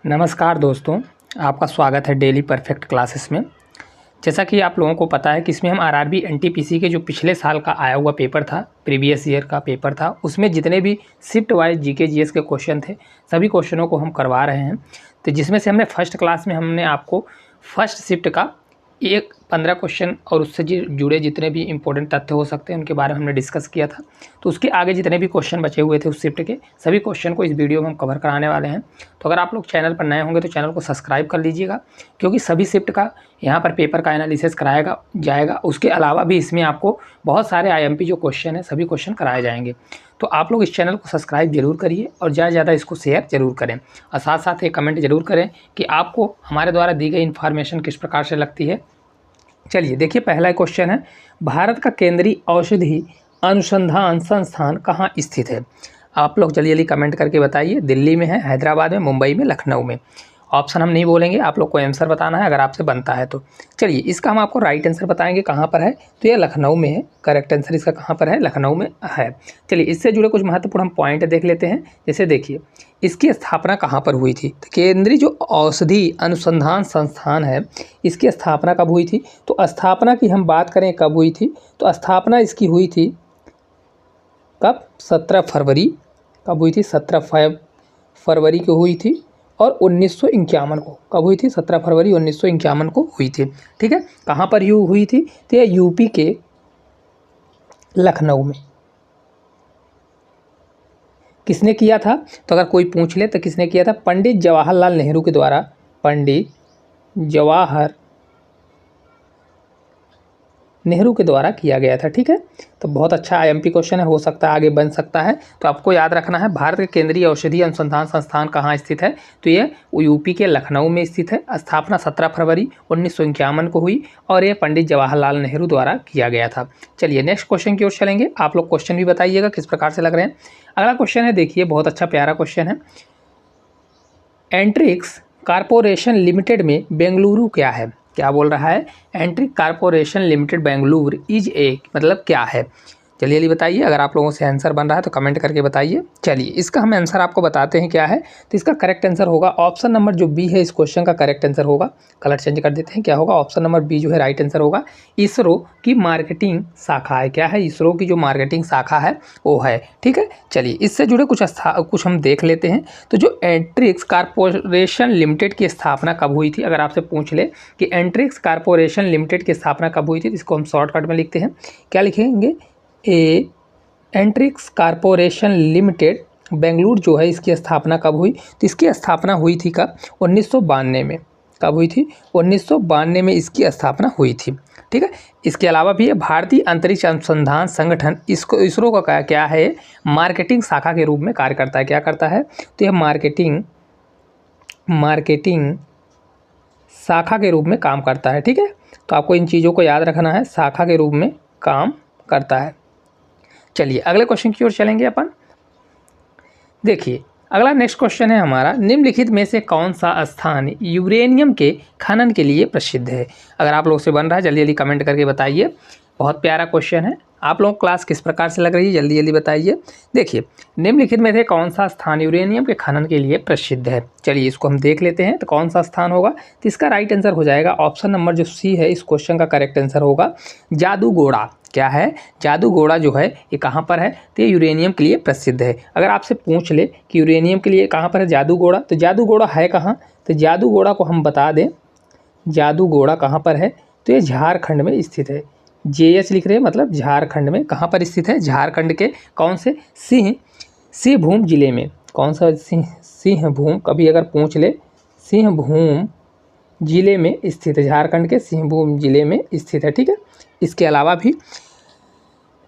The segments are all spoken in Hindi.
नमस्कार दोस्तों, आपका स्वागत है डेली परफेक्ट क्लासेस में। जैसा कि आप लोगों को पता है कि इसमें हम आरआरबी एनटीपीसी के जो पिछले साल का आया हुआ पेपर था, प्रीवियस ईयर का पेपर था, उसमें जितने भी शिफ्ट वाइज जीके जीएस के क्वेश्चन थे, सभी क्वेश्चनों को हम करवा रहे हैं। तो जिसमें से हमने फर्स्ट क्लास में हमने आपको फर्स्ट शिफ्ट का 15 क्वेश्चन और उससे जुड़े जितने भी इंपॉर्टेंट तथ्य हो सकते हैं उनके बारे में हमने डिस्कस किया था। तो उसके आगे जितने भी क्वेश्चन बचे हुए थे उस शिफ्ट के सभी क्वेश्चन को इस वीडियो में हम कवर कराने वाले हैं। तो अगर आप लोग चैनल पर नए होंगे तो चैनल को सब्सक्राइब कर लीजिएगा, क्योंकि सभी शिफ्ट का यहाँ पर पेपर का एनालिसिस कराया जाएगा। उसके अलावा भी इसमें आपको बहुत सारे आईएमपी जो क्वेश्चन है सभी क्वेश्चन कराए जाएंगे। तो आप लोग इस चैनल को सब्सक्राइब जरूर करिए और ज़्यादा से ज़्यादा इसको शेयर जरूर करें, और साथ साथ एक कमेंट जरूर करें कि आपको हमारे द्वारा दी गई इन्फॉर्मेशन किस प्रकार से लगती है। चलिए देखिए, पहला क्वेश्चन है, भारत का केंद्रीय औषधि अनुसंधान संस्थान कहाँ स्थित है? आप लोग जल्दी जल्दी कमेंट करके बताइए। दिल्ली में है, हैदराबाद में, मुंबई में, लखनऊ में। ऑप्शन हम नहीं बोलेंगे, आप लोग को आंसर बताना है अगर आपसे बनता है तो। चलिए इसका हम आपको राइट आंसर बताएंगे कहाँ पर है। तो ये लखनऊ में है, करेक्ट आंसर इसका कहाँ पर है? लखनऊ में है। चलिए इससे जुड़े कुछ महत्वपूर्ण हम पॉइंट देख लेते हैं। जैसे देखिए, इसकी स्थापना कहाँ पर हुई थी? तो केंद्रीय जो औषधि अनुसंधान संस्थान है, इसकी स्थापना कब हुई थी? तो स्थापना की हम बात करें कब हुई थी, तो स्थापना इसकी हुई थी कब? 17 फरवरी। कब हुई थी? 17 फरवरी को हुई थी। और 1951 को कब हुई थी? 17 फरवरी 1951 को हुई थी। ठीक है, कहाँ पर हुई थी? तो यह यूपी के लखनऊ में। किसने किया था? तो अगर कोई पूछ ले तो किसने किया था? पंडित जवाहरलाल नेहरू के द्वारा। पंडित जवाहर नेहरू के द्वारा किया गया था। ठीक है, तो बहुत अच्छा आईएमपी क्वेश्चन है, हो सकता है आगे बन सकता है। तो आपको याद रखना है, भारत के केंद्रीय औषधि अनुसंधान संस्थान कहाँ स्थित है? तो ये यूपी के लखनऊ में स्थित है। स्थापना 17 फरवरी 1951 को हुई और ये पंडित जवाहरलाल नेहरू द्वारा किया गया था। चलिए नेक्स्ट क्वेश्चन की ओर चलेंगे। आप लोग क्वेश्चन भी बताइएगा किस प्रकार से लग रहे हैं। अगला क्वेश्चन है, देखिए बहुत अच्छा प्यारा क्वेश्चन है। एंट्रिक्स कारपोरेशन लिमिटेड में बेंगलुरु क्या है? क्या बोल रहा है? एंट्रिक corporation limited Bengaluru is a, मतलब क्या है? चलिए जल्दी बताइए। अगर आप लोगों से आंसर बन रहा है तो कमेंट करके बताइए। चलिए इसका हम आंसर आपको बताते हैं क्या है। तो इसका करेक्ट आंसर होगा ऑप्शन नंबर जो बी है, इस क्वेश्चन का करेक्ट आंसर होगा। कलर चेंज कर देते हैं, क्या होगा? ऑप्शन नंबर बी जो है राइट आंसर होगा। इसरो की मार्केटिंग शाखा है। क्या है? इसरो की जो मार्केटिंग शाखा है वो है। ठीक है, चलिए इससे जुड़े कुछ हम देख लेते हैं। तो जो एंट्रिक्स कारपोरेशन लिमिटेड की स्थापना कब हुई थी? अगर आपसे पूछ ले कि एंट्रिक्स कारपोरेशन लिमिटेड की स्थापना कब हुई थी, तो इसको हम शॉर्टकट में लिखते हैं। क्या लिखेंगे? एंट्रिक्स कारपोरेशन लिमिटेड बेंगलुरु जो है, इसकी स्थापना कब हुई? तो इसकी स्थापना हुई थी कब? 1992 में। कब हुई थी? 1992 में इसकी स्थापना हुई थी। ठीक है, इसके अलावा भी भारतीय अंतरिक्ष अनुसंधान संगठन इसरो का क्या है? मार्केटिंग शाखा के रूप में कार्य करता है। क्या करता है? तो यह मार्केटिंग शाखा के रूप में काम करता है। ठीक है, तो आपको इन चीज़ों को याद रखना है, शाखा के रूप में काम करता है। चलिए अगले क्वेश्चन की ओर चलेंगे अपन। देखिए अगला नेक्स्ट क्वेश्चन है हमारा, निम्नलिखित में से कौन सा स्थान यूरेनियम के खनन के लिए प्रसिद्ध है? अगर आप लोग से बन रहा है जल्दी जल्दी कमेंट करके बताइए। बहुत प्यारा क्वेश्चन है। आप लोग क्लास किस प्रकार से लग रही है जल्दी जल्दी बताइए। देखिए, निम्नलिखित में से कौन सा स्थान यूरेनियम के खनन के लिए प्रसिद्ध है? चलिए इसको हम देख लेते हैं। तो कौन सा स्थान होगा? तो इसका राइट आंसर हो जाएगा ऑप्शन नंबर जो सी है, इस क्वेश्चन का करेक्ट आंसर होगा जादूगोड़ा। क्या है? जादूगोड़ा जो है ये कहाँ पर है? तो ये यूरेनियम के लिए प्रसिद्ध है। अगर आपसे पूछ ले कि यूरेनियम के लिए कहाँ पर है जादूगोड़ा, तो जादूगोड़ा है कहाँ? तो जादूगोड़ा को हम बता दें, जादूगोड़ा कहाँ पर है? तो ये झारखंड में स्थित है। JH लिख रहे हैं, मतलब झारखंड में। कहाँ पर स्थित है? झारखंड के कौन से? सिंहभूम जिले में। कौन सा? सिंहभूम। कभी अगर पूछ ले, सिंहभूम जिले में स्थित है। झारखंड के सिंहभूम जिले में स्थित है। ठीक है, इसके अलावा भी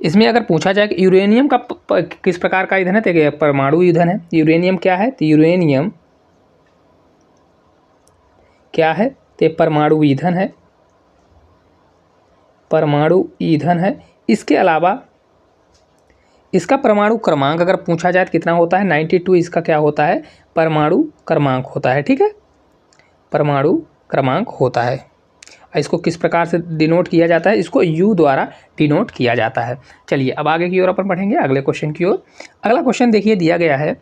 इसमें अगर पूछा जाए कि यूरेनियम का किस प्रकार का ईंधन है, तो परमाणु ईंधन है। यूरेनियम क्या है? तो यूरेनियम क्या है? तो परमाणु ईंधन है। परमाणु ईंधन है। इसके अलावा इसका परमाणु क्रमांक अगर पूछा जाए तो कितना होता है? 92 इसका क्या होता है? परमाणु क्रमांक होता है। ठीक है, परमाणु क्रमांक होता है। इसको किस प्रकार से डिनोट किया जाता है? इसको U द्वारा डिनोट किया जाता है। चलिए अब आगे की ओर अपन बढ़ेंगे, अगले क्वेश्चन की ओर। अगला क्वेश्चन देखिए दिया गया है,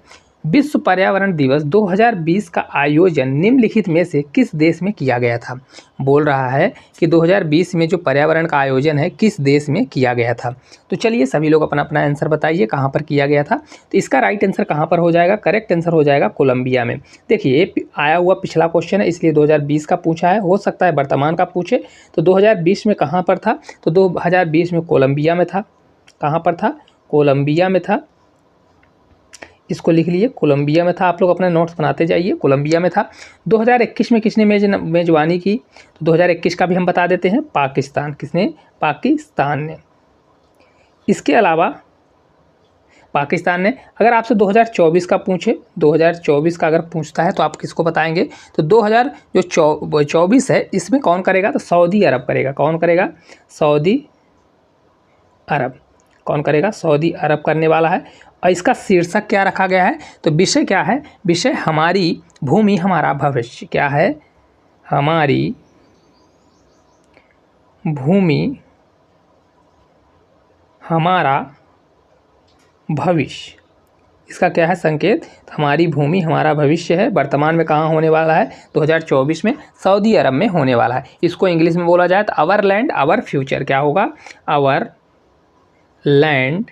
विश्व पर्यावरण दिवस 2020 का आयोजन निम्नलिखित में से किस देश में किया गया था। बोल रहा है कि 2020 में जो पर्यावरण का आयोजन है किस देश में किया गया था। तो चलिए सभी लोग अपना अपना आंसर बताइए कहाँ पर किया गया था। तो इसका राइट आंसर कहाँ पर हो जाएगा, करेक्ट आंसर हो जाएगा कोलंबिया में। देखिए ये आया हुआ पिछला क्वेश्चन है इसलिए 2020 का पूछा है, हो सकता है वर्तमान का पूछे। तो 2020 में कहाँ पर था, तो 2020 में कोलंबिया में था। कहाँ पर था, कोलंबिया में था। इसको लिख लिए, कोलंबिया में था। आप लोग अपने नोट्स बनाते जाइए, कोलंबिया में था। 2021 में किसने मेजबानी की, तो 2021 का भी हम बता देते हैं, पाकिस्तान। किसने, पाकिस्तान ने। इसके अलावा पाकिस्तान ने, अगर आपसे 2024 का पूछे, 2024 का अगर पूछता है तो आप किसको बताएंगे, तो 2024 है इसमें कौन करेगा, तो सऊदी अरब करेगा। कौन करेगा, सऊदी अरब। कौन करेगा, सऊदी अरब करने वाला है। और इसका शीर्षक क्या रखा गया है, तो विषय क्या है, विषय हमारी भूमि हमारा भविष्य। क्या है, हमारी भूमि हमारा भविष्य। इसका क्या है संकेत, हमारी भूमि हमारा भविष्य है। वर्तमान में कहाँ होने वाला है, 2024 में सऊदी अरब में होने वाला है। इसको इंग्लिश में बोला जाए तो आवर लैंड आवर फ्यूचर। क्या होगा, आवर लैंड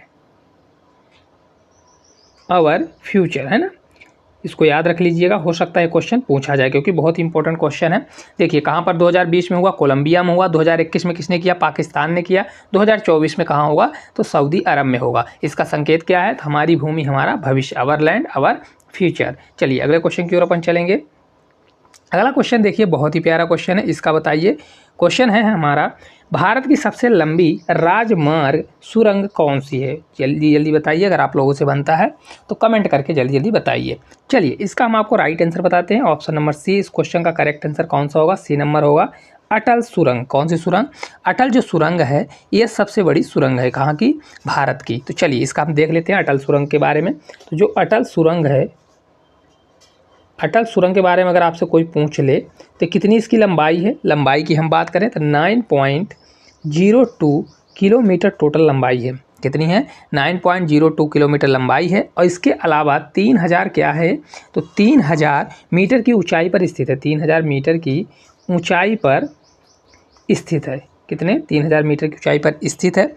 आवर फ्यूचर, है ना। इसको याद रख लीजिएगा, हो सकता है क्वेश्चन पूछा जाए क्योंकि बहुत इंपॉर्टेंट क्वेश्चन है। देखिए कहाँ पर 2020 में हुआ, कोलंबिया में हुआ। 2021 में किसने किया, पाकिस्तान ने किया। 2024 में कहाँ होगा, तो सऊदी अरब में होगा। इसका संकेत क्या है, हमारी भूमि हमारा भविष्य, आवर लैंड आवर फ्यूचर। चलिए अगले क्वेश्चन की ओर अपन चलेंगे। अगला क्वेश्चन देखिए, बहुत ही प्यारा क्वेश्चन है, इसका बताइए। क्वेश्चन है हमारा, भारत की सबसे लंबी राजमार्ग सुरंग कौन सी है। जल्दी जल्दी बताइए, अगर आप लोगों से बनता है तो कमेंट करके जल्दी जल्दी बताइए। चलिए इसका हम आपको राइट आंसर बताते हैं। ऑप्शन नंबर सी, इस क्वेश्चन का करेक्ट आंसर कौन सा होगा, सी नंबर होगा, अटल सुरंग। कौन सी सुरंग, अटल जो सुरंग है ये सबसे बड़ी सुरंग है, कहाँ की, भारत की। तो चलिए इसका हम देख लेते हैं अटल सुरंग के बारे में। तो जो अटल सुरंग है, अटल सुरंग के बारे में अगर आपसे कोई पूछ ले तो कितनी इसकी लंबाई है, लंबाई की हम बात करें तो 9.02 किलोमीटर टोटल लंबाई है। कितनी है, 9.02 किलोमीटर लंबाई है। और इसके अलावा 3000 क्या है, तो 3000 मीटर की ऊंचाई पर स्थित है। 3000 मीटर की ऊंचाई पर स्थित है। कितने, 3000 मीटर की ऊंचाई पर स्थित है।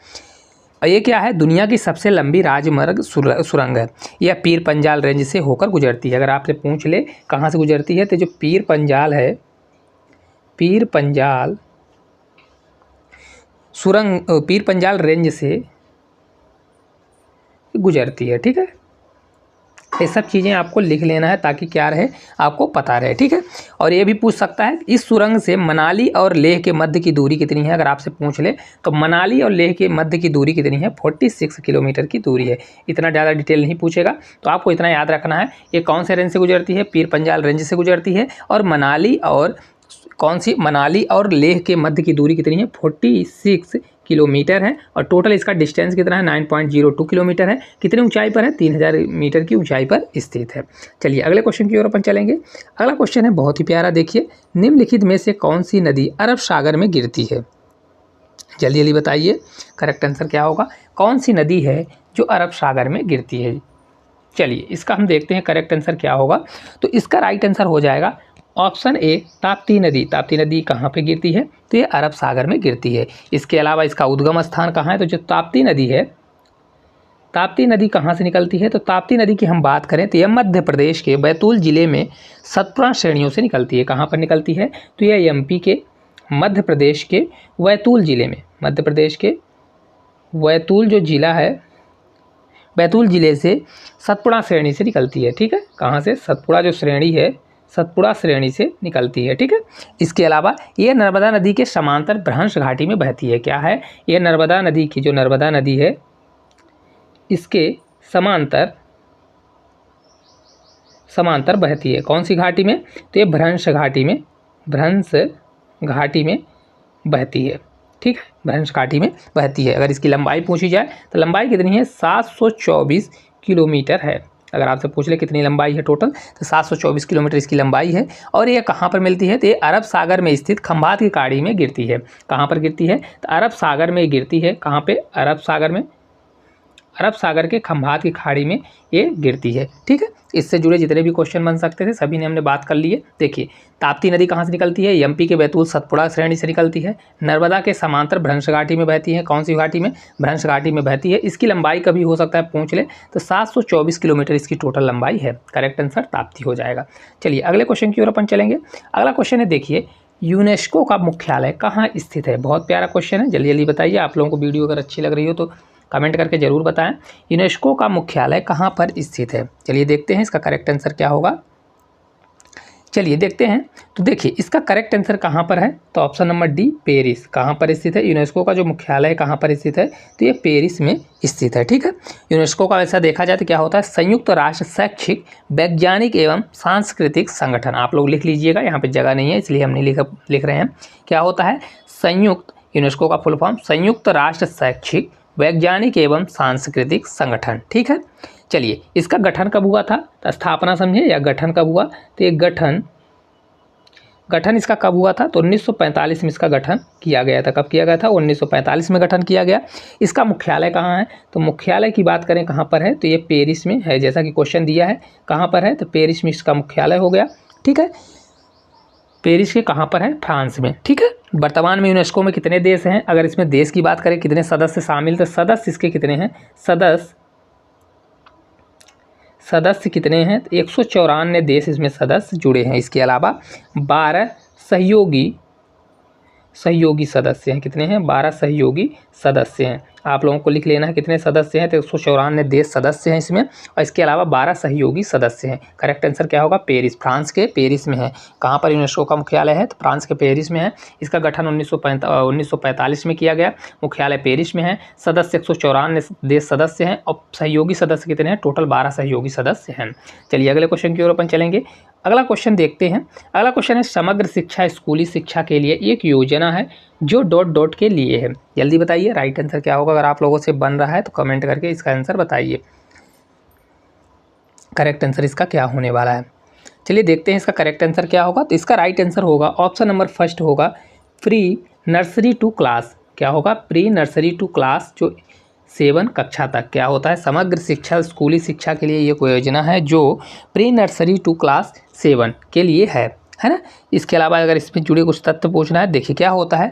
और ये क्या है, दुनिया की सबसे लंबी राजमार्ग सुरंग है। यह पीर पंजाल रेंज से होकर गुजरती है। अगर आपसे पूछ ले कहाँ से गुजरती है, तो जो पीर पंजाल है, पीर पंजाल सुरंग, पीर पंजाल रेंज से गुजरती है। ठीक है, ये सब चीज़ें आपको लिख लेना है ताकि क्या रहे, आपको पता रहे। ठीक है, और ये भी पूछ सकता है इस सुरंग से मनाली और लेह के मध्य की दूरी कितनी है। अगर आपसे पूछ ले तो मनाली और लेह के मध्य की दूरी कितनी है, 46 किलोमीटर की दूरी है। इतना ज़्यादा डिटेल नहीं पूछेगा, तो आपको इतना याद रखना है ये कौन से रेंज से गुजरती है, पीर पंजाल रेंज से गुजरती है। और मनाली और कौन सी, मनाली और लेह के मध्य की दूरी कितनी है, 46 किलोमीटर है। और टोटल इसका डिस्टेंस कितना है, 9.02 किलोमीटर है। कितनी ऊंचाई पर है, 3000 मीटर की ऊंचाई पर स्थित है। चलिए अगले क्वेश्चन की ओर अपन चलेंगे। अगला क्वेश्चन है बहुत ही प्यारा, देखिए, निम्नलिखित में से कौन सी नदी अरब सागर में गिरती है। जल्दी जल्दी बताइए, करेक्ट आंसर क्या होगा, कौन सी नदी है जो अरब सागर में गिरती है। चलिए इसका हम देखते हैं करेक्ट आंसर क्या होगा। तो इसका राइट आंसर हो जाएगा ऑप्शन ए, ताप्ती नदी। ताप्ती नदी कहाँ पे गिरती है, तो ये अरब सागर में गिरती है। इसके अलावा इसका उद्गम स्थान कहाँ है, तो जो ताप्ती नदी है, ताप्ती नदी कहाँ से निकलती है, तो ताप्ती नदी की हम बात करें तो यह मध्य प्रदेश के बैतूल जिले में सतपुड़ा श्रेणियों से निकलती है। कहाँ पर निकलती है, तो यह एमपी के मध्य प्रदेश के बैतूल जिले में, मध्य प्रदेश के बैतूल जो जिला है, बैतूल जिले से सतपुड़ा श्रेणी से निकलती है। ठीक है, कहाँ से, सतपुड़ा जो श्रेणी है, सतपुड़ा श्रेणी से निकलती है। ठीक है, इसके अलावा ये नर्मदा नदी के समांतर भ्रंश घाटी में बहती है। क्या है, ये नर्मदा नदी की, जो नर्मदा नदी है इसके समांतर बहती है। कौन सी घाटी में, तो ये भ्रंश घाटी में, भ्रंश घाटी में बहती है। ठीक है, भ्रंश घाटी में बहती है। अगर इसकी लंबाई पूछी जाए तो लंबाई कितनी है, 724 किलोमीटर है। अगर आपसे पूछ ले कितनी लंबाई है टोटल, तो 724 किलोमीटर इसकी लंबाई है। और ये कहाँ पर मिलती है, तो ये अरब सागर में स्थित खंभात की खाड़ी में गिरती है। कहाँ पर गिरती है, तो अरब सागर में गिरती है। कहाँ पे, अरब सागर में, अरब सागर के खंभात की खाड़ी में ये गिरती है। ठीक है, इससे जुड़े जितने भी क्वेश्चन बन सकते थे सभी ने हमने बात कर ली है। देखिए, ताप्ती नदी कहाँ से निकलती है? एमपी के बैतूल सतपुड़ा श्रेणी से निकलती है। नर्मदा के समांतर भ्रंश घाटी में बहती है। कौन सी घाटी में? भ्रंश घाटी में बहती है। इसकी लंबाई कभी हो सकता है पूछ ले, तो 724 किलोमीटर इसकी टोटल लंबाई है। करेक्ट आंसर ताप्ती हो जाएगा। चलिए अगले क्वेश्चन की ओर अपन चलेंगे। अगला क्वेश्चन है, देखिए, यूनेस्को का मुख्यालय कहाँ स्थित है? बहुत प्यारा क्वेश्चन है, जल्दी जल्दी बताइए। आप लोगों को वीडियो अगर अच्छी लग रही हो तो कमेंट करके ज़रूर बताएं। यूनेस्को का मुख्यालय कहाँ पर स्थित है? चलिए देखते हैं इसका करेक्ट आंसर क्या होगा। चलिए देखते हैं। तो देखिए, इसका करेक्ट आंसर कहाँ पर है? तो ऑप्शन नंबर डी, पेरिस। कहाँ पर स्थित है? यूनेस्को का जो मुख्यालय कहाँ पर स्थित है? तो ये पेरिस में स्थित है। ठीक है, यूनेस्को का वैसा देखा जाए तो क्या होता है? संयुक्त राष्ट्र शैक्षिक, वैज्ञानिक एवं सांस्कृतिक संगठन। आप लोग लिख लीजिएगा, यहाँ पे जगह नहीं है इसलिए हम नहीं लिख रहे हैं। क्या होता है? संयुक्त, यूनेस्को का फुल फॉर्म संयुक्त राष्ट्र शैक्षिक, वैज्ञानिक एवं सांस्कृतिक संगठन। ठीक है, चलिए इसका गठन कब हुआ था? तो स्थापना समझे, या गठन कब हुआ? तो ये गठन इसका कब हुआ था? तो 1945 में इसका गठन किया गया था। कब किया गया था? 1945 में गठन किया गया। इसका मुख्यालय कहाँ है? तो मुख्यालय की बात करें कहाँ पर है? तो ये पेरिस में है, जैसा कि क्वेश्चन दिया है। कहाँ पर है? तो पेरिस में इसका मुख्यालय हो गया। ठीक है, पेरिस के कहाँ पर है? फ्रांस में। ठीक है, वर्तमान में यूनेस्को में कितने देश हैं? अगर इसमें देश की बात करें कितने सदस्य शामिल, तो सदस्य इसके कितने हैं? सदस्य कितने हैं? 194 देश इसमें सदस्य जुड़े हैं। इसके अलावा 12 सहयोगी सदस्य हैं। कितने हैं? 12 सहयोगी सदस्य हैं। आप लोगों को लिख लेना है कितने सदस्य हैं। तो 194 देश सदस्य हैं इसमें, और इसके अलावा 12 सहयोगी सदस्य हैं। करेक्ट आंसर क्या होगा? पेरिस। फ्रांस के पेरिस में है। कहाँ पर यूनेस्को का मुख्यालय है? तो फ्रांस के पेरिस में है। इसका गठन 1945 में किया गया। मुख्यालय पेरिस में है। सदस्य 194 देश सदस्य हैं, और सहयोगी सदस्य कितने हैं? टोटल 12 सहयोगी सदस्य हैं। चलिए अगले क्वेश्चन की ओर अपन चलेंगे। अगला क्वेश्चन देखते हैं। अगला क्वेश्चन है, समग्र शिक्षा स्कूली शिक्षा के लिए एक योजना है जो ... के लिए है। जल्दी बताइए राइट आंसर क्या होगा। अगर आप लोगों से बन रहा है तो कमेंट करके इसका आंसर बताइए। करेक्ट आंसर इसका क्या होने वाला है? चलिए देखते हैं इसका करेक्ट आंसर क्या होगा। तो इसका राइट आंसर होगा ऑप्शन नंबर फर्स्ट होगा, प्री नर्सरी टू क्लास। क्या होगा? प्री नर्सरी टू क्लास, जो 7 कक्षा तक क्या होता है? समग्र शिक्षा स्कूली शिक्षा के लिए ये कोई योजना है जो प्री नर्सरी टू क्लास 7 के लिए है ना। इसके अलावा अगर इसमें जुड़े कुछ तथ्य पूछना है, देखिए क्या होता है,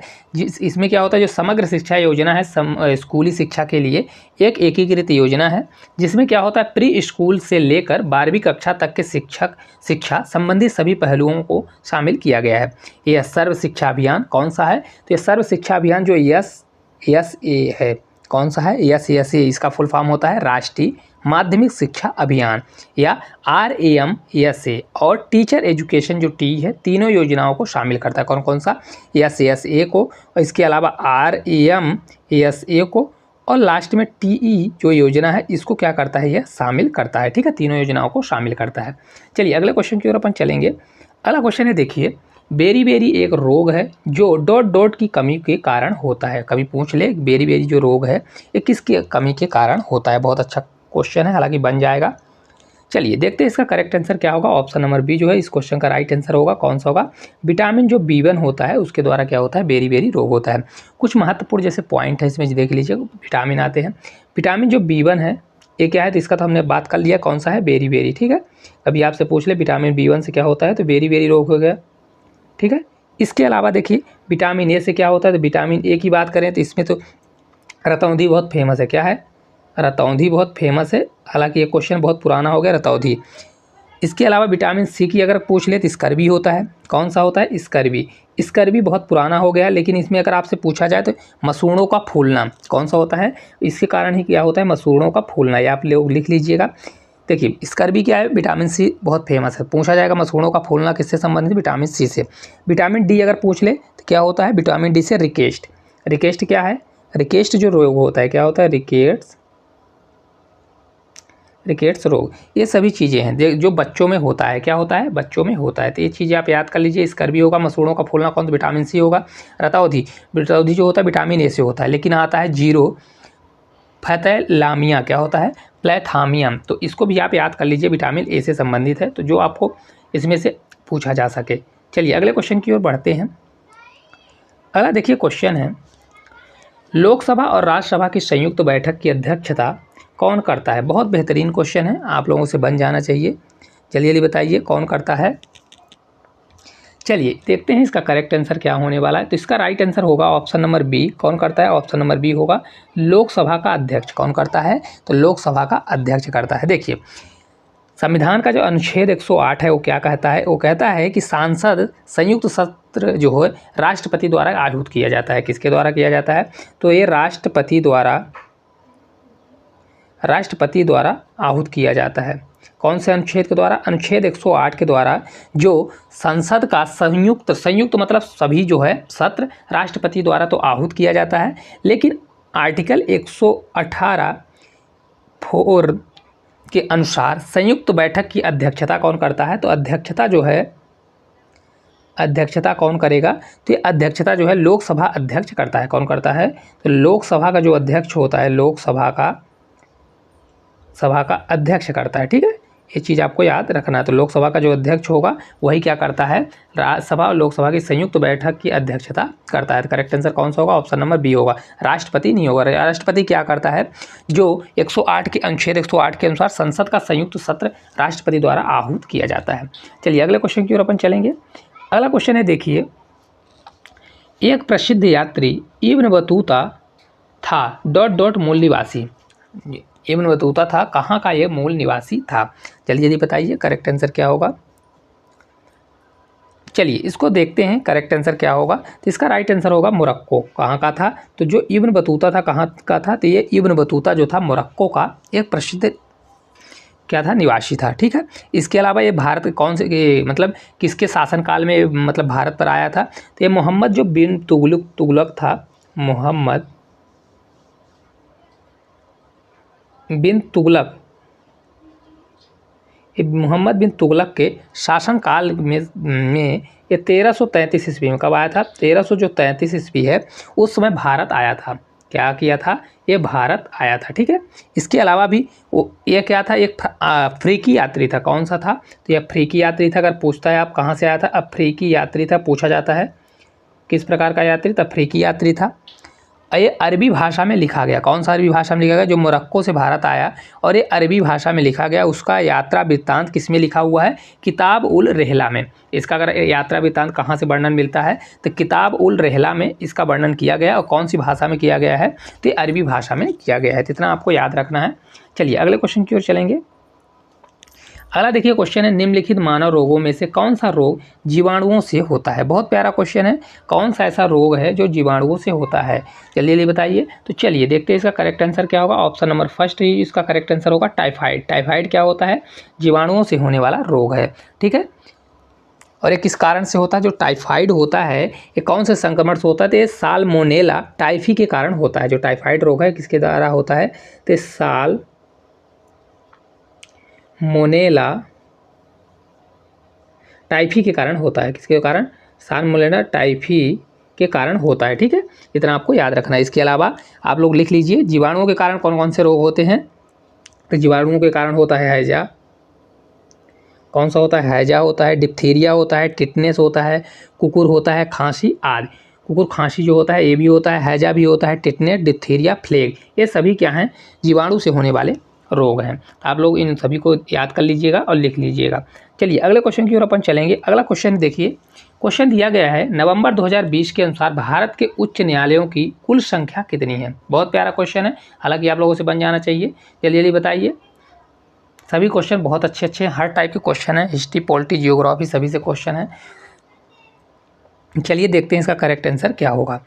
इसमें क्या होता है, जो समग्र शिक्षा योजना है स्कूली शिक्षा के लिए एक एकीकृत योजना है, जिसमें क्या होता है, प्री स्कूल से लेकर 12वीं कक्षा तक के शिक्षा संबंधी सभी पहलुओं को शामिल किया गया है। यह सर्व शिक्षा अभियान कौन सा है? तो यह सर्व शिक्षा अभियान जो SSA है, कौन सा है? SSA, इसका फुल फॉर्म होता है राष्ट्रीय माध्यमिक शिक्षा अभियान, या RAMSA, और टीचर एजुकेशन जो T है, तीनों योजनाओं को शामिल करता है। कौन कौन सा? SSA को, और इसके अलावा RAMSA को, और लास्ट में TE जो योजना है इसको क्या करता है? यह शामिल करता है। ठीक है, तीनों योजनाओं को शामिल करता है। चलिए अगले क्वेश्चन की ओर अपन चलेंगे। अगला क्वेश्चन है, देखिए, बेरी एक रोग है जो ... की कमी के कारण होता है। कभी पूछ ले, बेरी जो रोग है ये किसकी कमी के कारण होता है? बहुत अच्छा क्वेश्चन है, हालांकि बन जाएगा। चलिए देखते हैं इसका करेक्ट आंसर क्या होगा। ऑप्शन नंबर बी जो है इस क्वेश्चन का राइट आंसर होगा। कौन सा होगा? विटामिन जो B1 होता है उसके द्वारा क्या होता है? बेरी रोग होता है। कुछ महत्वपूर्ण जैसे पॉइंट है इसमें देख लीजिए, विटामिन आते हैं। विटामिन जो B1 है ये क्या है? तो इसका तो हमने बात कर लिया, कौन सा है? बेरी। ठीक है, कभी आपसे पूछ ले विटामिन B1 से क्या होता है, तो बेरी रोग हो गया। ठीक है, इसके अलावा देखिए विटामिन ए से क्या होता है? तो विटामिन ए की बात करें तो इसमें तो रतौंधी बहुत फेमस है। क्या है? रतौंधी बहुत फेमस है, हालांकि ये क्वेश्चन बहुत पुराना हो गया, रतौंधी। इसके अलावा विटामिन सी की अगर पूछ ले तो स्कर्वी होता है। कौन सा होता है? स्कर्वी बहुत पुराना हो गया, लेकिन इसमें अगर आपसे पूछा जाए तो मसूड़ों का फूलना कौन सा होता है? इसके कारण ही क्या होता है? मसूड़ों का फूलना। ये आप लोग लिख लीजिएगा। देखिए स्कर्वी क्या है? विटामिन सी बहुत फेमस है। पूछा जाएगा मसूड़ों का फूलना किससे संबंधित? विटामिन सी से। विटामिन डी अगर पूछ ले तो क्या होता है? विटामिन डी से रिकेट्स क्या है? रिकेट्स जो रोग होता है, क्या होता है? रिकेट्स रोग। ये सभी चीज़ें हैं जो बच्चों में होता है। क्या होता है? बच्चों में होता है। तो ये चीज़ें आप याद कर लीजिए। स्कर्वी होगा, मसूड़ों का फूलना कौन? तो विटामिन सी होगा। रतौंधी जो होता है विटामिन ए से होता है, लेकिन आता है जीरो फैथैलामिया, क्या होता है? प्लेथामियम। तो इसको भी आप याद कर लीजिए, विटामिन ए से संबंधित है, तो जो आपको इसमें से पूछा जा सके। चलिए अगले क्वेश्चन की ओर बढ़ते हैं। अगला देखिए क्वेश्चन है, लोकसभा और राज्यसभा की संयुक्त बैठक की अध्यक्षता कौन करता है? बहुत बेहतरीन क्वेश्चन है, आप लोगों से बन जाना चाहिए। जल्दी जल्दी बताइए कौन करता है। चलिए देखते हैं इसका करेक्ट आंसर क्या होने वाला है। तो इसका राइट आंसर होगा ऑप्शन नंबर बी। कौन करता है? ऑप्शन नंबर बी होगा लोकसभा का अध्यक्ष। कौन करता है? तो लोकसभा का अध्यक्ष करता है। देखिए संविधान का जो अनुच्छेद 108 है वो क्या कहता है? वो कहता है कि सांसद संयुक्त सत्र जो है राष्ट्रपति द्वारा आहूत किया जाता है। किसके द्वारा किया जाता है? तो ये राष्ट्रपति द्वारा आहूत किया जाता है। कौन से अनुच्छेद के द्वारा? अनुच्छेद 108 के द्वारा, जो संसद का संयुक्त मतलब सभी जो है सत्र राष्ट्रपति द्वारा तो आहूत किया जाता है, लेकिन आर्टिकल 118 4 के अनुसार संयुक्त बैठक की अध्यक्षता कौन करता है? तो अध्यक्षता कौन करेगा? तो ये अध्यक्षता जो है लोकसभा अध्यक्ष करता है। कौन करता है? तो लोकसभा का जो अध्यक्ष होता है लोकसभा का अध्यक्ष करता है। ठीक है, ये चीज़ आपको याद रखना है। तो लोकसभा का जो अध्यक्ष होगा वही क्या करता है? राज्यसभा और लोकसभा की संयुक्त बैठक की अध्यक्षता करता है। तो करेक्ट आंसर कौन सा होगा? ऑप्शन नंबर बी होगा। राष्ट्रपति नहीं होगा। राष्ट्रपति क्या करता है? जो 108 के अनुच्छेद 108 के अनुसार संसद का संयुक्त सत्र राष्ट्रपति द्वारा आहूत किया जाता है। चलिए अगले क्वेश्चन की ओर अपन चलेंगे। अगला क्वेश्चन है, देखिए एक प्रसिद्ध यात्री इब्न बतूता था ... मूल निवासी। इब्न बतूता था, कहाँ का ये मूल निवासी था? जल्दी जल्दी बताइए करेक्ट आंसर क्या होगा। चलिए इसको देखते हैं करेक्ट आंसर क्या होगा। तो इसका राइट आंसर होगा मोरक्को। कहाँ का था? तो जो इब्न बतूता था कहाँ का था? तो ये इब्न बतूता जो था मोरक्को का एक प्रसिद्ध क्या था? निवासी था। ठीक है, इसके अलावा ये भारत कौन से मतलब किसके शासनकाल में मतलब भारत पर आया था? तो ये मोहम्मद जो बिन तुगलक था, मोहम्मद बिन तुगलक के शासनकाल में ये 1333 ईस्वी में कब आया था? 1333 ईस्वी है उस समय भारत आया था। क्या किया था? ये भारत आया था। ठीक है, इसके अलावा भी ये क्या था? एक अफ्रीकी यात्री था। कौन सा था? तो ये अफ्रीकी यात्री था। अगर पूछता है आप कहाँ से आया था, अफ्रीकी यात्री था, पूछा जाता है किस प्रकार का यात्री? तो अफ्रीकी यात्री था। ये अरबी भाषा में लिखा गया। कौन सा अरबी भाषा में लिखा गया? जो मोरक्को से भारत आया और ये अरबी भाषा में लिखा गया। उसका यात्रा वृत्तांत किस में लिखा हुआ है? किताब उल रहला में। इसका अगर यात्रा वृत्तांत कहाँ से वर्णन मिलता है? तो किताब उल रहला में इसका वर्णन किया गया। और कौन सी भाषा में किया गया है? तो अरबी भाषा में किया गया है। तो इतना आपको याद रखना है। चलिए अगले क्वेश्चन की ओर चलेंगे। अगला देखिए क्वेश्चन है, निम्नलिखित मानव रोगों में से कौन सा रोग जीवाणुओं से होता है? बहुत प्यारा क्वेश्चन है। कौन सा ऐसा रोग है जो जीवाणुओं से होता है? जल्दी बताइए। तो चलिए देखते हैं इसका करेक्ट आंसर क्या होगा। ऑप्शन नंबर फर्स्ट ही इसका करेक्ट आंसर होगा टाइफाइड। टाइफाइड क्या होता है? जीवाणुओं से होने वाला रोग है। ठीक है, और ये किस कारण से होता है? जो टाइफाइड होता है ये कौन से संक्रमण से होता है? तो ये साल्मोनेला टाइफी के कारण होता है। जो टाइफाइड रोग है किसके द्वारा होता है? तो साल्मोनेला टाइफी के कारण होता है। किसके कारण? साल्मोनेला टाइफी के कारण होता है। ठीक है, इतना आपको याद रखना है। इसके अलावा आप लोग लिख लीजिए जीवाणुओं के कारण कौन कौन से रोग होते हैं। तो जीवाणुओं के कारण होता है हैजा। कौन सा होता है? हैजा होता है, डिप्थीरिया होता है, टिटनेस होता है, कुकुर होता है, खांसी आदि। कुकुर खांसी जो होता है ये भी होता है, हैजा भी होता है, टिटनेस, डिप्थीरिया, प्लेग, ये सभी क्या हैं? जीवाणु से होने वाले रोग हैं। आप लोग इन सभी को याद कर लीजिएगा और लिख लीजिएगा। चलिए अगले क्वेश्चन की ओर अपन चलेंगे। अगला क्वेश्चन देखिए, क्वेश्चन दिया गया है नवंबर 2020 के अनुसार भारत के उच्च न्यायालयों की कुल संख्या कितनी है? बहुत प्यारा क्वेश्चन है, हालांकि आप लोगों से बन जाना चाहिए। जल्दी बताइए। सभी क्वेश्चन बहुत अच्छे हैं, हर टाइप के क्वेश्चन है, हिस्ट्री, पॉलिटी, जियोग्राफी सभी से क्वेश्चन है। चलिए देखते हैं इसका करेक्ट आंसर क्या होगा।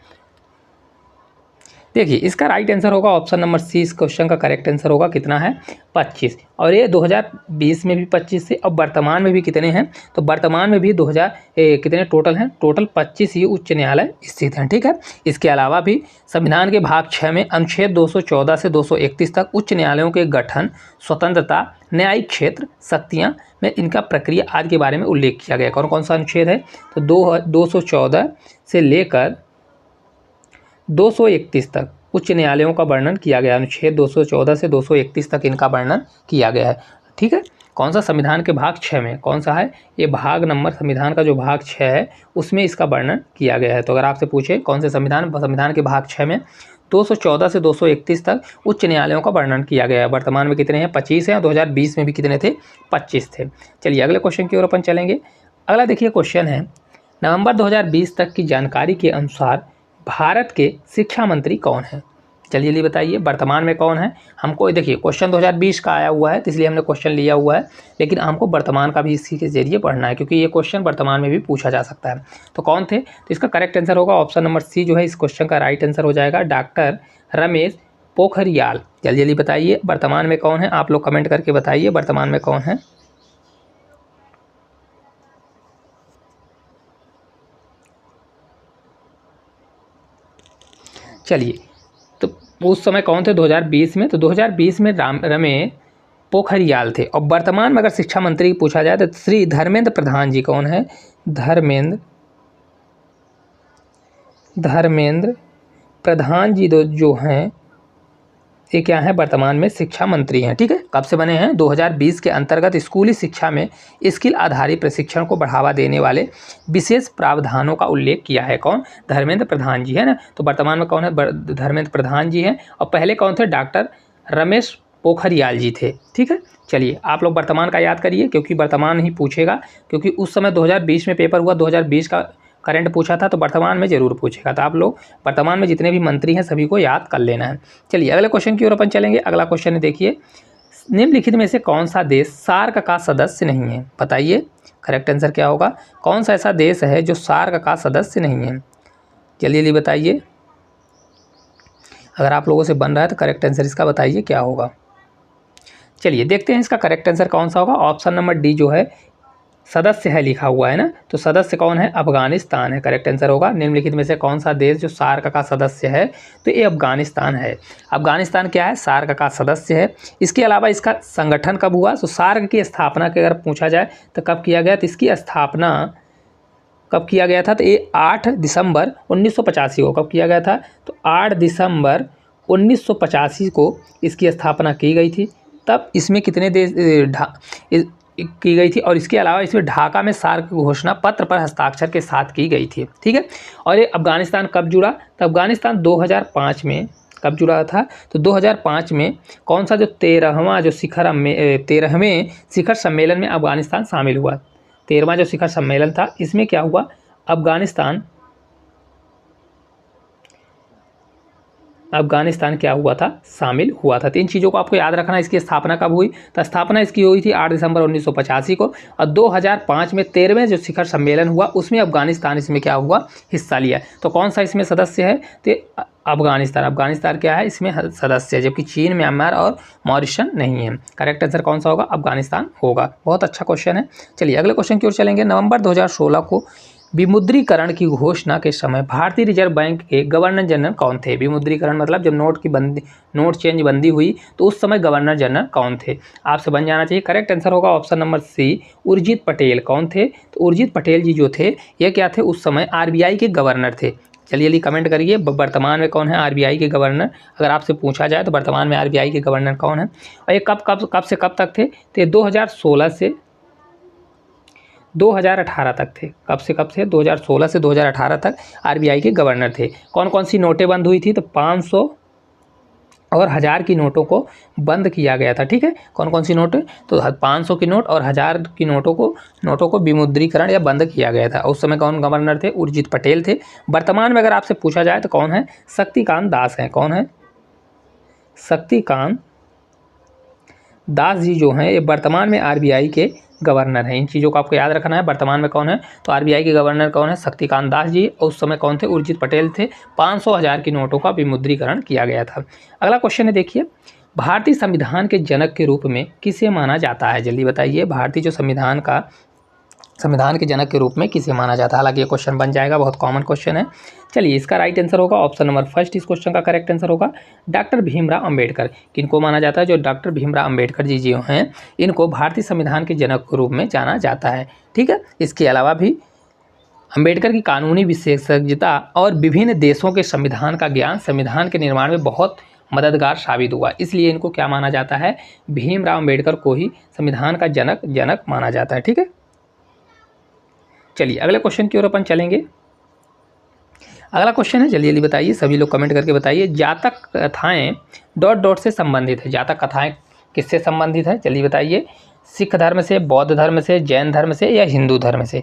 देखिए इसका राइट आंसर होगा ऑप्शन नंबर सी। इस क्वेश्चन का करेक्ट आंसर होगा कितना है? 25। और ये 2020 में भी 25 से, और वर्तमान में भी कितने हैं? तो वर्तमान में भी कितने टोटल हैं? टोटल 25 ही उच्च न्यायालय स्थित हैं। ठीक है, इसके अलावा भी संविधान के भाग 6 में अनुच्छेद 214 से 231 तक उच्च न्यायालयों के गठन, स्वतंत्रता, न्यायिक क्षेत्र, शक्तियाँ में इनका प्रक्रिया आदि के बारे में उल्लेख किया गया। कौन कौन सा अनुच्छेद है? तो 214 से लेकर 231 तक उच्च न्यायालयों का वर्णन किया गया। अनुच्छेद 214 से 231 तक इनका वर्णन किया गया है। ठीक है, कौन सा? संविधान के भाग 6 में। कौन सा है? ये भाग नंबर संविधान का जो भाग 6 है उसमें इसका वर्णन किया गया है। तो अगर आपसे पूछे कौन से संविधान के भाग 6 में, 214 से 231 तक उच्च न्यायालयों का वर्णन किया गया है। वर्तमान में कितने हैं? 25 हैं। 2020 में भी कितने थे? 25 थे। चलिए अगले क्वेश्चन की ओर अपन चलेंगे। अगला देखिए क्वेश्चन है, नवंबर 2020 तक की जानकारी के अनुसार भारत के शिक्षा मंत्री कौन है? चलिए जल्दी बताइए, वर्तमान में कौन है? हमको देखिए क्वेश्चन 2020 का आया हुआ है तो इसलिए हमने क्वेश्चन लिया हुआ है, लेकिन हमको वर्तमान का भी इसी के जरिए पढ़ना है क्योंकि ये क्वेश्चन वर्तमान में भी पूछा जा सकता है। तो कौन थे? तो इसका करेक्ट आंसर होगा ऑप्शन नंबर सी जो है इस क्वेश्चन का राइट आंसर हो जाएगा, डॉक्टर रमेश पोखरियाल। जल्दी जल्दी बताइए वर्तमान में कौन है, आप लोग कमेंट करके बताइए वर्तमान में कौन है। चलिए तो उस समय कौन थे 2020 में? तो 2020 में रमेश पोखरियाल थे। और वर्तमान में अगर शिक्षा मंत्री पूछा जाए तो श्री धर्मेंद्र प्रधान जी कौन है? धर्मेंद्र प्रधान जी जो हैं ये क्या है? वर्तमान में शिक्षा मंत्री हैं। ठीक है, कब से बने हैं? 2020 के अंतर्गत स्कूली शिक्षा में स्किल आधारित प्रशिक्षण को बढ़ावा देने वाले विशेष प्रावधानों का उल्लेख किया है। कौन? धर्मेंद्र प्रधान जी है ना। तो वर्तमान में कौन है? धर्मेंद्र प्रधान जी हैं। और पहले कौन थे? डॉक्टर रमेश पोखरियाल जी थे। ठीक है, चलिए आप लोग वर्तमान का याद करिए क्योंकि वर्तमान ही पूछेगा, क्योंकि उस समय 2020 में पेपर हुआ, 2020 का करंट पूछा था, तो वर्तमान में जरूर पूछेगा। तो आप लोग वर्तमान में जितने भी मंत्री हैं सभी को याद कर लेना है। चलिए अगले क्वेश्चन की ओर अपन चलेंगे। अगला क्वेश्चन है देखिए, निम्नलिखित में से कौन सा देश सार्क का सदस्य नहीं है? बताइए करेक्ट आंसर क्या होगा? कौन सा ऐसा देश है जो सार्क का सदस्य नहीं है? जल्दी जल्दी बताइए, अगर आप लोगों से बन रहा है तो करेक्ट आंसर इसका बताइए क्या होगा। चलिए देखते हैं इसका करेक्ट आंसर कौन सा होगा। ऑप्शन नंबर डी जो है सदस्य है लिखा हुआ है ना, तो सदस्य कौन है? अफगानिस्तान है। करेक्ट आंसर होगा निम्नलिखित में से कौन सा देश जो सार्क का सदस्य है? तो ये अफगानिस्तान है। अफगानिस्तान क्या है? सार्क का सदस्य है। इसके अलावा इसका संगठन कब हुआ? तो सार्क की स्थापना के अगर पूछा जाए तो कब किया गया? तो इसकी स्थापना कब किया गया था? तो ये 8 दिसंबर 1985 को। कब किया गया था? तो 8 दिसंबर 1985 को इसकी स्थापना की गई थी। तब इसमें कितने देश की गई थी, और इसके अलावा इसमें ढाका में सार्क घोषणा पत्र पर हस्ताक्षर के साथ की गई थी। ठीक है, और ये अफगानिस्तान कब जुड़ा? तो अफगानिस्तान 2005 में कब जुड़ा था? तो 2005 में कौन सा जो 13वें शिखर सम्मेलन में अफगानिस्तान शामिल हुआ। 13वां जो शिखर सम्मेलन था इसमें क्या हुआ? अफगानिस्तान क्या हुआ था? शामिल हुआ था। 3 चीज़ों को आपको याद रखना है। इसकी स्थापना कब हुई? तो स्थापना इसकी हुई थी 8 दिसंबर 1985 को, और 2005 में 13वें जो शिखर सम्मेलन हुआ उसमें अफगानिस्तान इसमें क्या हुआ? हिस्सा लिया। तो कौन सा इसमें सदस्य है? तो अफगानिस्तान क्या है? इसमें सदस्य है, जबकि चीन, म्यांमार और मॉरिशस नहीं है। करेक्ट आंसर कौन सा होगा? अफगानिस्तान होगा। बहुत अच्छा क्वेश्चन है। चलिए अगले क्वेश्चन की ओर चलेंगे। नवंबर 2016 को विमुद्रीकरण की घोषणा के समय भारतीय रिजर्व बैंक के गवर्नर जनरल कौन थे? विमुद्रीकरण मतलब जब नोट चेंज बंदी हुई तो उस समय गवर्नर जनरल कौन थे? आपसे बन जाना चाहिए। करेक्ट आंसर होगा option number C, Urjit Patel. कौन थे? तो उर्जित पटेल जी जो थे ये क्या थे? उस समय RBI के गवर्नर थे। चलिए जल्दी कमेंट करिए वर्तमान में कौन है RBI के गवर्नर? अगर आपसे पूछा जाए तो वर्तमान में RBI के गवर्नर कौन है? और ये कब से कब तक थे? तो ये 2016 से 2018 तक थे। कब से कब से? 2016 से 2018 तक RBI के गवर्नर थे। कौन कौन सी नोटें बंद हुई थी? तो 500 और 1000 की नोटों को बंद किया गया था। ठीक है, कौन कौन सी नोटें? तो 500 की नोट और 1000 की नोटों को विमुद्रीकरण या बंद किया गया था। उस समय कौन गवर्नर थे? उर्जित पटेल थे। वर्तमान में अगर आपसे पूछा जाए तो कौन है? शक्तिकांत दास हैं। कौन है? शक्तिकांत दास जी जो हैं ये वर्तमान में RBI के गवर्नर हैं। इन चीज़ों को आपको याद रखना है। वर्तमान में कौन है? तो RBI के गवर्नर कौन है? शक्तिकांत दास जी। और उस समय कौन थे? उर्जित पटेल थे। 500 1000 की नोटों का विमुद्रीकरण किया गया था। अगला क्वेश्चन है देखिए, भारतीय संविधान के जनक के रूप में किसे माना जाता है? जल्दी बताइए, भारतीय जो संविधान के जनक के रूप में किसे माना जाता है? हालांकि ये क्वेश्चन बन जाएगा, बहुत कॉमन क्वेश्चन है। चलिए इसका राइट आंसर होगा ऑप्शन नंबर फर्स्ट। इस क्वेश्चन का करेक्ट आंसर होगा डॉक्टर भीमराव अंबेडकर। किनको माना जाता है? जो डॉक्टर भीमराव अंबेडकर जी जो हैं इनको भारतीय संविधान के जनक के रूप में जाना जाता है। ठीक है, इसके अलावा भी अंबेडकर की कानूनी विशेषज्ञता और विभिन्न देशों के संविधान का ज्ञान संविधान के निर्माण में बहुत मददगार साबित हुआ, इसलिए इनको क्या माना जाता है? भीमराव अंबेडकर को ही संविधान का जनक माना जाता है। ठीक है, चलिए अगले क्वेश्चन की ओर अपन चलेंगे। अगला क्वेश्चन है, जल्दी जल्दी बताइए, सभी लोग कमेंट करके बताइए। जातक कथाएं डॉट डॉट से संबंधित है। जातक कथाएं किससे संबंधित है, जल्दी बताइए। सिख धर्म से, बौद्ध धर्म से, जैन धर्म से या हिंदू धर्म से।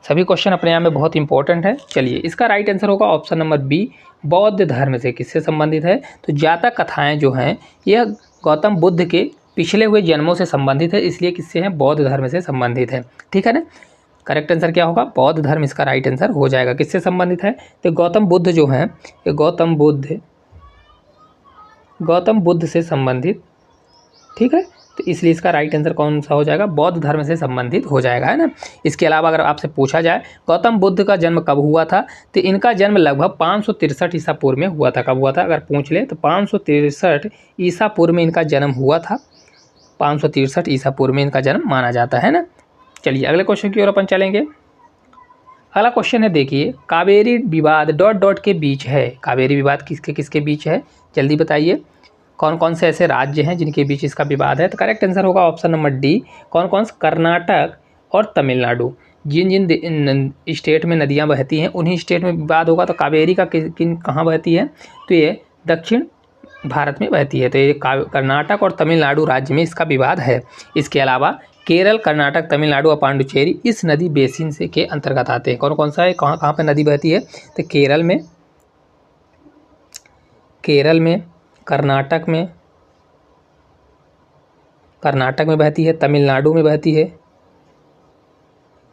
सभी क्वेश्चन अपने आप में बहुत इंपॉर्टेंट है। चलिए, इसका राइट आंसर होगा ऑप्शन नंबर बी, बौद्ध धर्म से। किससे संबंधित है, तो जातक कथाएं जो हैं यह गौतम बुद्ध के पिछले हुए जन्मों से संबंधित है, इसलिए किससे हैं, बौद्ध धर्म से संबंधित है। ठीक है ना, करेक्ट आंसर क्या होगा, बौद्ध धर्म इसका राइट आंसर हो जाएगा। किससे संबंधित है, तो गौतम बुद्ध जो हैं ये गौतम बुद्ध से संबंधित। ठीक है, तो इसलिए इसका राइट आंसर कौन सा हो जाएगा, बौद्ध धर्म से संबंधित हो जाएगा, है ना। इसके अलावा अगर आपसे पूछा जाए गौतम बुद्ध का जन्म कब हुआ था, तो इनका जन्म लगभग 563 ईसा पूर्व में हुआ था। कब हुआ था, अगर पूछ ले तो 563 ईसा पूर्व में इनका जन्म हुआ था। 563 ईसा पूर्व में इनका जन्म माना जाता है ना। चलिए अगले क्वेश्चन की ओर अपन चलेंगे। अगला क्वेश्चन है, देखिए, कावेरी विवाद डॉट डॉट के बीच है। कावेरी विवाद किसके किसके बीच है, जल्दी बताइए। कौन कौन से ऐसे राज्य हैं जिनके बीच इसका विवाद है, तो करेक्ट आंसर होगा ऑप्शन नंबर डी। कौन कौन से, कर्नाटक और तमिलनाडु। जिन जिन स्टेट में नदियाँ बहती हैं उन्हीं स्टेट में विवाद होगा। तो कावेरी का किन कहाँ बहती है, तो ये दक्षिण भारत में बहती है। तो ये कर्नाटक और तमिलनाडु राज्य में इसका विवाद है। इसके अलावा केरल, कर्नाटक, तमिलनाडु और पांडुचेरी इस नदी बेसिन से के अंतर्गत आते हैं। कौन कौन सा है, कहाँ कहाँ पर नदी बहती है, तो केरल में, कर्नाटक में बहती है, तमिलनाडु में बहती है।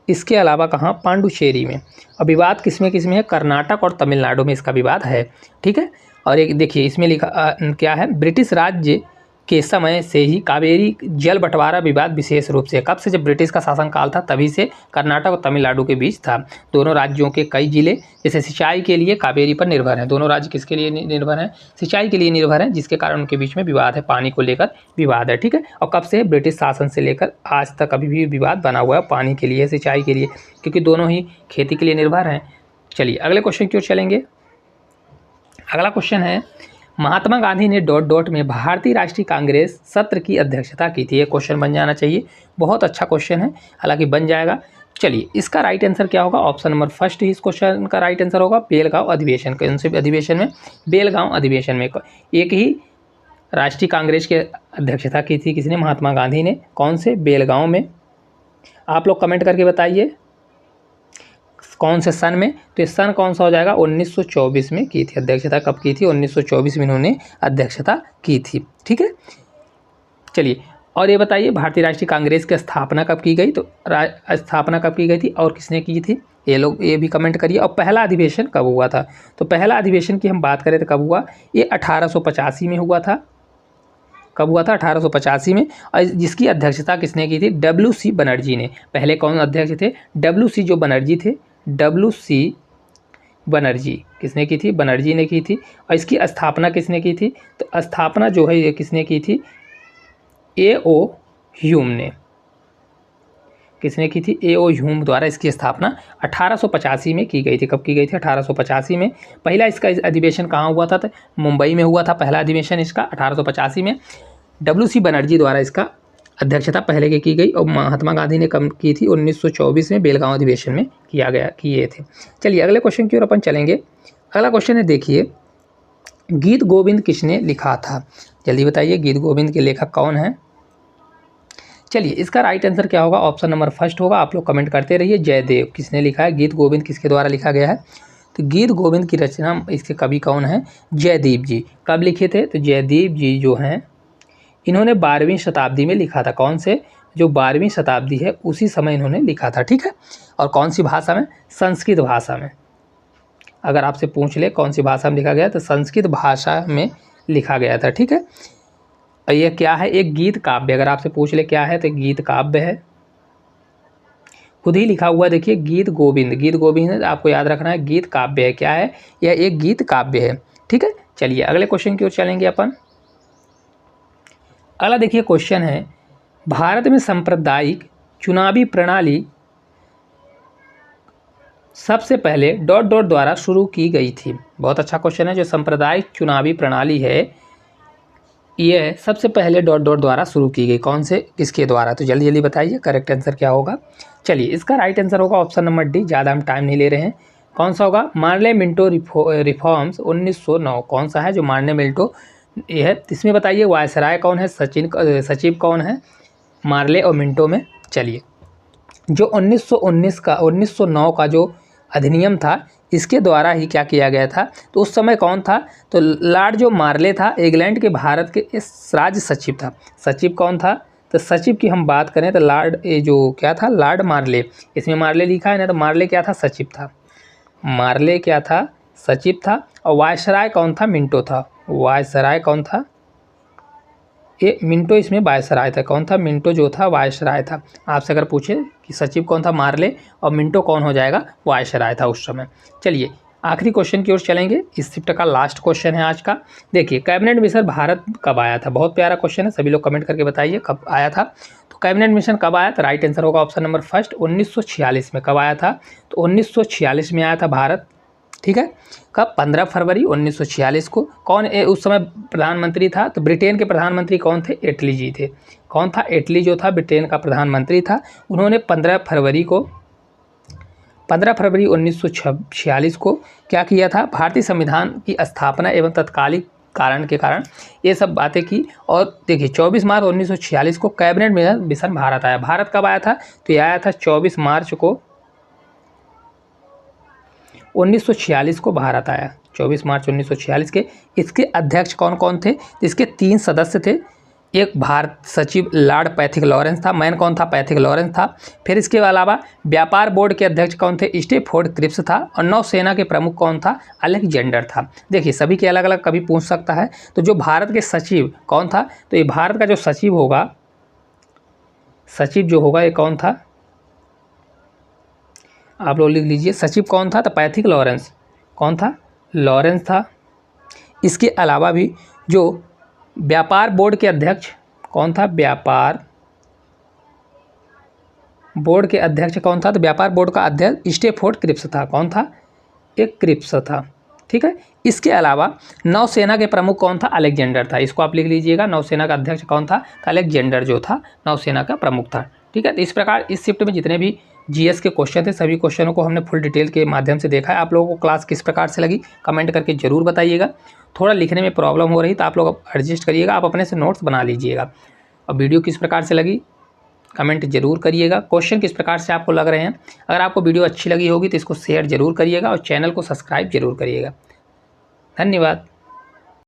इसके अलावा कहाँ, पांडुचेरी में। और विवाद किसमें किसमें है, कर्नाटक और तमिलनाडु में इसका विवाद है। ठीक है, और एक देखिए इसमें लिखा क्या है, ब्रिटिश राज्य के समय से ही कावेरी जल बंटवारा विवाद विशेष रूप से, कब से, जब ब्रिटिश का शासनकाल था तभी से कर्नाटक और तमिलनाडु के बीच था। दोनों राज्यों के कई जिले जैसे सिंचाई के लिए कावेरी पर निर्भर हैं। दोनों राज्य किसके लिए निर्भर हैं, सिंचाई के लिए निर्भर हैं, जिसके कारण उनके बीच में विवाद है, पानी को लेकर विवाद है। ठीक है, और कब से, ब्रिटिश शासन से लेकर आज तक अभी भी विवाद बना हुआ है, पानी के लिए, सिंचाई के लिए, क्योंकि दोनों ही खेती के लिए निर्भर हैं। चलिए अगले क्वेश्चन की ओर चलेंगे। अगला क्वेश्चन है, महात्मा गांधी ने डॉट डॉट में भारतीय राष्ट्रीय कांग्रेस सत्र की अध्यक्षता की थी। ये क्वेश्चन बन जाना चाहिए, बहुत अच्छा क्वेश्चन है, हालांकि बन जाएगा। चलिए इसका राइट आंसर क्या होगा, ऑप्शन नंबर फर्स्ट ही इस क्वेश्चन का राइट आंसर होगा, बेलगांव अधिवेशन। कौन से अधिवेशन में, बेलगांव अधिवेशन में। एक ही राष्ट्रीय कांग्रेस की अध्यक्षता की थी किसने, महात्मा गांधी ने। कौन से, बेलगांव में। आप लोग कमेंट करके बताइए कौन से सन में, तो ये सन कौन सा हो जाएगा, 1924 में की थी अध्यक्षता। कब की थी, 1924 में इन्होंने अध्यक्षता की थी। ठीक है, चलिए और ये बताइए भारतीय राष्ट्रीय कांग्रेस की स्थापना कब की गई, तो स्थापना कब की गई थी और किसने की थी, ये लोग ये भी कमेंट करिए। और पहला अधिवेशन कब हुआ था, तो पहला अधिवेशन की हम बात करें तो कब हुआ, ये 1885 में हुआ था। कब हुआ था, 1885 में। और जिसकी अध्यक्षता किसने की थी, WC बनर्जी ने। पहले कौन अध्यक्ष थे, WC जो बनर्जी थे, WC बनर्जी किसने की थी, बनर्जी ने की थी। और इसकी स्थापना किसने की थी, तो स्थापना जो है ये किसने की थी, A.O. ह्यूम ने। किसने की थी, A.O. ह्यूम द्वारा इसकी स्थापना 1885 में की गई थी। कब की गई थी, 1885 में। पहला इसका अधिवेशन कहाँ हुआ था, तो मुंबई में हुआ था पहला अधिवेशन इसका 1885 में। WC बनर्जी द्वारा इसका अध्यक्षता पहले की गई, और महात्मा गांधी ने कब की थी, 1924 में बेलगांव अधिवेशन में किए थे। चलिए अगले क्वेश्चन की ओर अपन चलेंगे। अगला क्वेश्चन है, देखिए, गीत गोविंद किसने लिखा था, जल्दी बताइए, गीत गोविंद के लेखक कौन है। चलिए इसका राइट आंसर क्या होगा, ऑप्शन नंबर फर्स्ट होगा। आप लोग कमेंट करते रहिए, जयदेव। किसने लिखा है, गीत गोविंद किसके द्वारा लिखा गया है, तो गीत गोविंद की रचना इसके कवि कौन है, जयदीप जी। कब लिखे थे, तो जयदीप जी जो हैं इन्होंने 12वीं शताब्दी में लिखा था। कौन से, जो 12वीं शताब्दी है उसी समय इन्होंने लिखा था। ठीक है, और कौन सी भाषा में, संस्कृत भाषा में। अगर आपसे पूछ ले कौन सी भाषा में लिखा गया, तो संस्कृत भाषा में लिखा गया था। ठीक है, और ये क्या है, एक गीत काव्य। अगर आपसे पूछ ले क्या है, तो गीत काव्य है, खुद ही लिखा हुआ। देखिए गीत गोविंद, गीत गोविंद आपको याद रखना है, गीत काव्य है। क्या है, यह एक गीत काव्य है। ठीक है, चलिए अगले क्वेश्चन की ओर चलेंगे अपन। अगला देखिए क्वेश्चन है, भारत में सांप्रदायिक चुनावी प्रणाली सबसे पहले डॉट डॉट द्वारा शुरू की गई थी। बहुत अच्छा क्वेश्चन है। जो सांप्रदायिक चुनावी प्रणाली है यह सबसे पहले डॉट डॉट द्वारा शुरू की गई, कौन से, किसके द्वारा, तो जल्दी जल्दी बताइए करेक्ट आंसर क्या होगा। चलिए इसका राइट आंसर होगा ऑप्शन नंबर डी, ज़्यादा हम टाइम नहीं ले रहे हैं। कौन सा होगा? मार्ले मिंटो रिफॉर्म्स 1909 कौन सा है जो मार्ले मिंटो ये है? इसमें बताइए वायसराय कौन है, सचिव कौन है मार्ले और मिंटो में? चलिए, जो 1909 का जो अधिनियम था इसके द्वारा ही क्या किया गया था, तो उस समय कौन था? तो लॉर्ड जो मार्ले था इंग्लैंड के भारत के इस राज्य सचिव था। सचिव कौन था? तो सचिव की हम बात करें तो लॉर्ड ये जो क्या था, लॉर्ड मार्ले, इसमें मार्ले लिखा है ना, तो मार्ले क्या था? सचिव था। मार्ले क्या था? सचिव था। और वायसराय कौन था? मिंटो था। वायसराय कौन था? ये मिंटो इसमें वायसराय था। कौन था? मिंटो जो था वायसराय था। आपसे अगर पूछे कि सचिव कौन था? मार्ले, और मिंटो कौन हो जाएगा? वायसराय था उस समय। चलिए आखिरी क्वेश्चन की ओर चलेंगे, इस शिफ्ट का लास्ट क्वेश्चन है आज का। देखिए कैबिनेट मिशन भारत कब आया था? बहुत प्यारा क्वेश्चन है, सभी लोग कमेंट करके बताइए कब आया था। तो कैबिनेट मिशन कब आया? तो राइट आंसर होगा ऑप्शन नंबर फर्स्ट, 1946 में। कब आया था? तो 1946 में आया था भारत। ठीक है, कब? 15 फरवरी 1946 को। कौन उस समय प्रधानमंत्री था? तो ब्रिटेन के प्रधानमंत्री कौन थे? एटली जी थे। कौन था? एटली जो था ब्रिटेन का प्रधानमंत्री था। उन्होंने 15 फरवरी 1946 को क्या किया था? भारतीय संविधान की स्थापना एवं तत्कालिक कारण के कारण ये सब बातें की। और देखिए 24 मार्च 1946 को कैबिनेट मिशन भारत आया। भारत कब आया था? तो ये आया था 24 मार्च को 1946 को भारत आया। 24 मार्च 1946 के। इसके अध्यक्ष कौन कौन थे? इसके 3 सदस्य थे। एक भारत सचिव लॉर्ड पैथिक लॉरेंस था। मैन कौन था? पैथिक लॉरेंस था। फिर इसके अलावा व्यापार बोर्ड के अध्यक्ष कौन थे? स्टेफोर्ड क्रिप्स था। और नौसेना के प्रमुख कौन था? अलेक्जेंडर था। देखिए सभी के अलग अलग कभी पूछ सकता है। तो जो भारत के सचिव कौन था? तो ये भारत का जो सचिव होगा, सचिव जो होगा ये कौन था? आप लोग लिख लीजिए, सचिव कौन था? तो पैथिक लॉरेंस। कौन था? लॉरेंस था। इसके अलावा भी जो व्यापार बोर्ड के अध्यक्ष कौन था? व्यापार बोर्ड के अध्यक्ष कौन था? तो व्यापार बोर्ड का अध्यक्ष स्टेफोर्ड क्रिप्स था। कौन था? एक क्रिप्स था। ठीक है, इसके अलावा नौसेना के प्रमुख कौन था? अलेक्जेंडर था। इसको आप लिख लीजिएगा, नौसेना का अध्यक्ष कौन था? अलेक्जेंडर जो था नौसेना का प्रमुख था। ठीक है, तो इस प्रकार इस शिफ्ट में जितने भी जीएस के क्वेश्चन थे सभी क्वेश्चनों को हमने फुल डिटेल के माध्यम से देखा है। आप लोगों को क्लास किस प्रकार से लगी कमेंट करके ज़रूर बताइएगा। थोड़ा लिखने में प्रॉब्लम हो रही तो आप लोग एडजस्ट करिएगा, आप अपने से नोट्स बना लीजिएगा। और वीडियो किस प्रकार से लगी कमेंट जरूर करिएगा। क्वेश्चन किस प्रकार से आपको लग रहे हैं। अगर आपको वीडियो अच्छी लगी होगी तो इसको शेयर जरूर करिएगा और चैनल को सब्सक्राइब जरूर करिएगा। धन्यवाद।